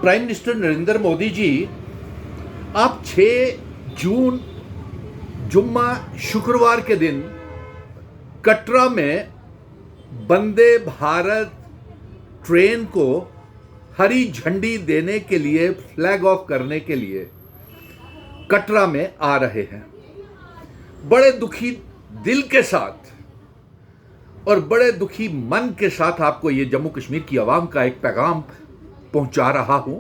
Prime minister Narendra Modi ji, आप 6 जून जुम्मा शुक्रवार के दिन कटरा में वंदे भारत ट्रेन को हरी झंडी देने के लिए, फ्लैग ऑफ करने के लिए कटरा में आ रहे हैं। बड़े दुखी दिल के साथ और बड़े दुखी मन के साथ आपको ये जम्मू कश्मीर की आवाम का एक पैगाम पहुंचा रहा हूं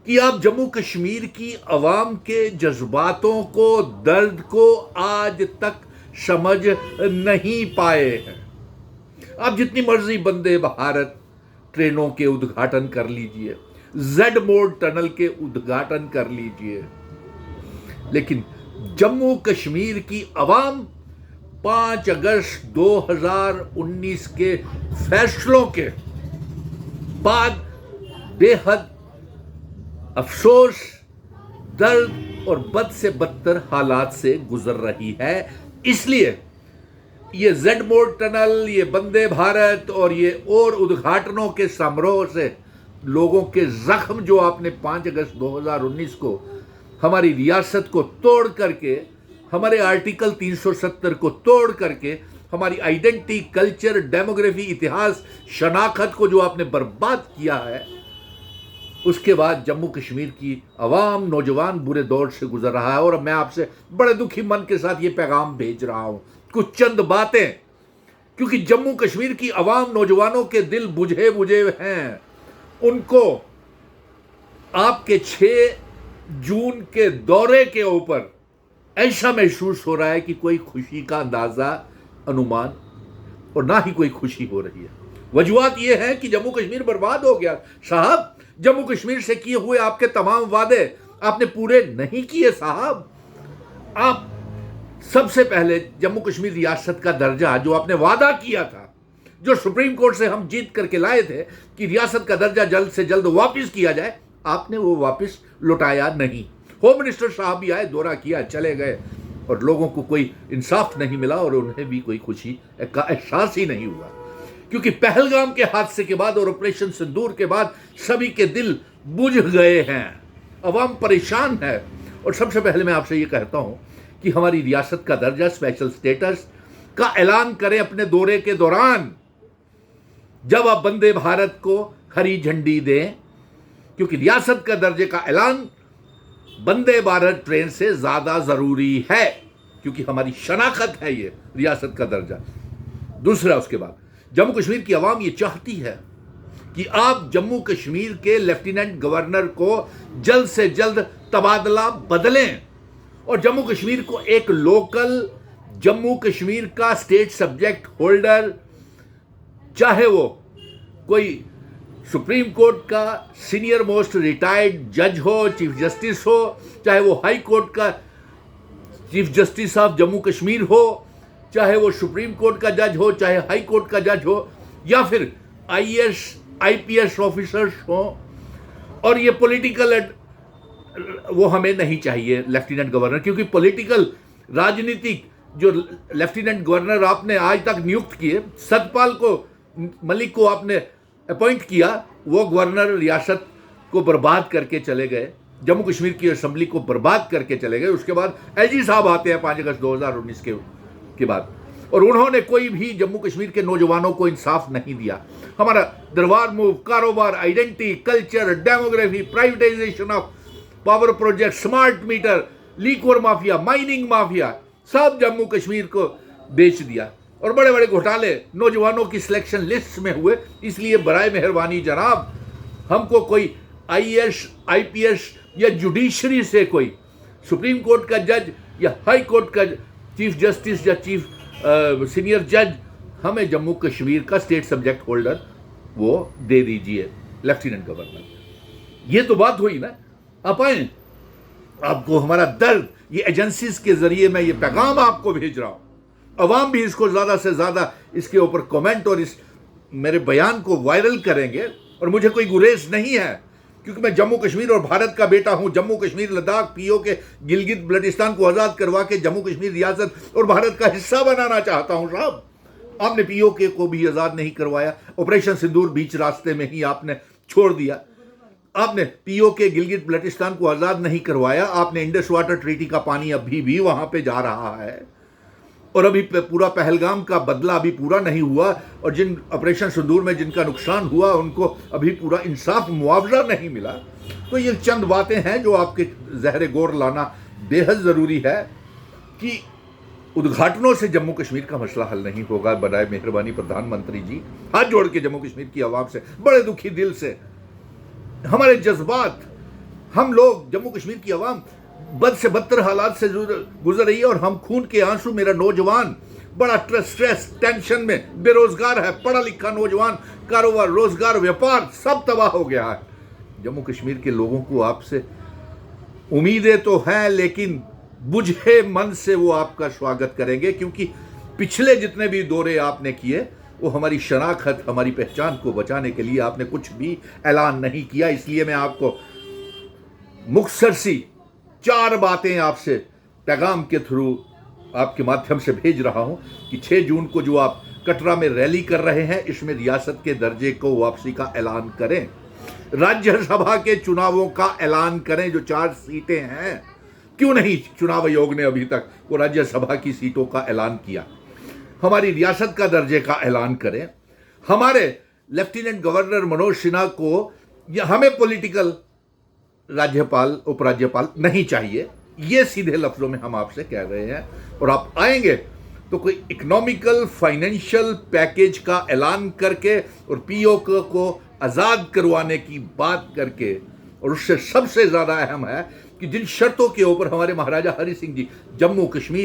कि आप जम्मू कश्मीर की आवाम के जज्बातों को, दर्द को आज तक समझ नहीं पाए हैं। आप जितनी मर्जी वंदे भारत ट्रेनों के उद्घाटन कर लीजिए, जेड मोड टनल के उद्घाटन कर लीजिए, लेकिन जम्मू कश्मीर की आवाम 5 अगस्त 2019 के फैसलों के बाद बेहद अफसोस, दर्द और बद से बदतर हालात से गुजर रही है। इसलिए ये जेड मोड टनल, ये वंदे भारत और ये और उद्घाटनों के समारोह से लोगों के जख्म जो आपने 5 अगस्त 2019 को हमारी रियासत को तोड़ करके, हमारे आर्टिकल 370 को तोड़ करके, हमारी आइडेंटिटी, कल्चर, डेमोग्राफी, इतिहास, शनाखत को जो आपने बर्बाद किया है, उसके बाद जम्मू कश्मीर की आवाम, नौजवान बुरे दौर से गुजर रहा है। और मैं आपसे बड़े दुखी मन के साथ ये पैगाम भेज रहा हूं, कुछ चंद बातें, क्योंकि जम्मू कश्मीर की आवाम, नौजवानों के दिल बुझे बुझे हैं। उनको आपके 6 जून के दौरे के ऊपर ऐसा महसूस हो रहा है कि कोई खुशी का अंदाजा, अनुमान और ना ही कोई खुशी हो रही है। वजूहत यह है कि जम्मू कश्मीर बर्बाद हो गया। साहब, जम्मू कश्मीर से किए हुए आपके तमाम वादे आपने पूरे नहीं किए साहब। आप सबसे पहले जम्मू कश्मीर रियासत का दर्जा जो आपने वादा किया था, जो सुप्रीम कोर्ट से हम जीत करके लाए थे कि रियासत का दर्जा जल्द से जल्द वापस किया जाए, आपने वो वापस लौटाया नहीं। होम मिनिस्टर साहब भी आए, दौरा किया, चले गए और लोगों को कोई इंसाफ नहीं मिला और उन्हें भी कोई खुशी का एहसास ही नहीं हुआ, क्योंकि पहलगाम के हादसे के बाद और ऑपरेशन सिंदूर के बाद सभी के दिल बुझ गए हैं, अवाम परेशान है। और सबसे पहले मैं आपसे ये कहता हूं कि हमारी रियासत का दर्जा, स्पेशल स्टेटस का ऐलान करें अपने दौरे के दौरान, जब आप वंदे भारत को हरी झंडी दें, क्योंकि रियासत का दर्जे का ऐलान वंदे भारत ट्रेन से ज्यादा जरूरी है, क्योंकि हमारी शनाखत है ये रियासत का दर्जा। दूसरा, उसके बाद जम्मू कश्मीर की आवाम ये चाहती है कि आप जम्मू कश्मीर के लेफ्टिनेंट गवर्नर को जल्द से जल्द तबादला बदलें और जम्मू कश्मीर को एक लोकल जम्मू कश्मीर का स्टेट सब्जेक्ट होल्डर, चाहे वो कोई सुप्रीम कोर्ट का सीनियर मोस्ट रिटायर्ड जज हो, चीफ जस्टिस हो, चाहे वो हाई कोर्ट का chief justice of Jammu Kashmir हो, चाहे वो सुप्रीम कोर्ट का जज हो, चाहे हाई कोर्ट का जज हो, या फिर आईएएस आईपीएस ऑफिसर्स हो। और ये पॉलिटिकल वो हमें नहीं चाहिए लेफ्टिनेंट गवर्नर, क्योंकि पॉलिटिकल, राजनीतिक जो लेफ्टिनेंट गवर्नर आपने आज तक नियुक्त किए, सतपाल मलिक को आपने अपॉइंट किया, वो गवर्नर रियासत को बर्बाद करके चले गए, जम्मू कश्मीर की असेंबली को बर्बाद करके चले गए। उसके बाद एलजी साहब आते हैं 5 अगस्त 2019 के बाद, और उन्होंने कोई भी जम्मू कश्मीर के नौजवानों को इंसाफ नहीं दिया। हमारा दरबार मूव, कारोबार, identity, culture, demography, privatisation of power project, smart meter, liquor mafia, mining mafia, सब जम्मू कश्मीर को बेच दिया। और बड़े बड़े घोटाले नौजवानों की सिलेक्शन लिस्ट में हुए। इसलिए बराए मेहरबानी जनाब, हमको कोई आईएएस आईपीएस या जुडिशरी से कोई सुप्रीम कोर्ट का जज या हाई कोर्ट का चीफ जस्टिस या चीफ सीनियर जज, हमें जम्मू कश्मीर का स्टेट सब्जेक्ट होल्डर वो दे दीजिए, लेफ्टिनेंट गवर्नर। ये तो बात हुई ना। आप आए, आपको हमारा दर्द ये एजेंसीज के जरिए मैं ये पैगाम आपको भेज रहा हूं। अवाम भी इसको ज्यादा से ज्यादा इसके ऊपर कमेंट और इस मेरे बयान को वायरल करेंगे। और मुझे कोई गुरेज नहीं है, क्योंकि मैं जम्मू कश्मीर और भारत का बेटा हूं। जम्मू कश्मीर, लद्दाख, पीओ के गिलगित बल्टिस्तान को आजाद करवा के जम्मू कश्मीर रियासत और भारत का हिस्सा बनाना चाहता हूं। साहब, आपने पीओ के को भी आजाद नहीं करवाया, ऑपरेशन सिंदूर बीच रास्ते में ही आपने छोड़ दिया। आपने पीओके गिलगित बल्टिस्तान को आज़ाद नहीं करवाया, आपने इंडस वाटर ट्रीटी का पानी अभी भी वहां पे जा रहा है, और अभी पूरा पहलगाम का बदला अभी पूरा नहीं हुआ, और जिन ऑपरेशन सिंदूर में जिनका नुकसान हुआ उनको अभी पूरा इंसाफ मुआवजा नहीं मिला। तो ये चंद बातें हैं जो आपके ज़हरे गौर लाना बेहद ज़रूरी है कि उद्घाटनों से जम्मू कश्मीर का मसला हल नहीं होगा। बराए मेहरबानी प्रधानमंत्री जी, हाथ जोड़ के जम्मू कश्मीर की आवाम से बड़े दुखी दिल से, हमारे जज्बात, हम लोग जम्मू कश्मीर की आवाम बद से बदतर हालात से गुजर रही है, और हम खून के आंसू, मेरा नौजवान बड़ा स्ट्रेस टेंशन में बेरोजगार है, पढ़ा लिखा नौजवान, कारोबार रोजगार व्यापार सब तबाह हो गया है। जम्मू कश्मीर के लोगों को आपसे उम्मीदें तो हैं, लेकिन बुझे मन से वो आपका स्वागत करेंगे, क्योंकि पिछले जितने भी दौरे आपने किए वो हमारी शनाख्त, हमारी पहचान को बचाने के लिए आपने कुछ भी ऐलान नहीं किया। इसलिए मैं आपको मुख्तसर सी 4 बातें आपसे पैगाम के थ्रू आपके माध्यम से भेज रहा हूं कि 6 जून को जो आप कटरा में रैली कर रहे हैं, इसमें रियासत के दर्जे को वापसी का ऐलान करें, राज्यसभा के चुनावों का ऐलान करें, जो 4 सीटें हैं, क्यों नहीं चुनाव आयोग ने अभी तक वो राज्यसभा की सीटों का ऐलान किया, हमारी रियासत का दर्जे का ऐलान करें, हमारे लेफ्टिनेंट गवर्नर मनोज सिन्हा को, हमें पॉलिटिकल राज्यपाल उपराज्यपाल नहीं चाहिए, ये सीधे लफ्जों में हम आपसे कह रहे हैं। और आप आएंगे तो कोई इकोनॉमिकल फाइनेंशियल पैकेज का ऐलान करके और पीओके को आज़ाद करवाने की बात करके, और उससे सबसे ज़्यादा अहम है कि जिन शर्तों के ऊपर हमारे महाराजा हरि सिंह जी जम्मू कश्मीर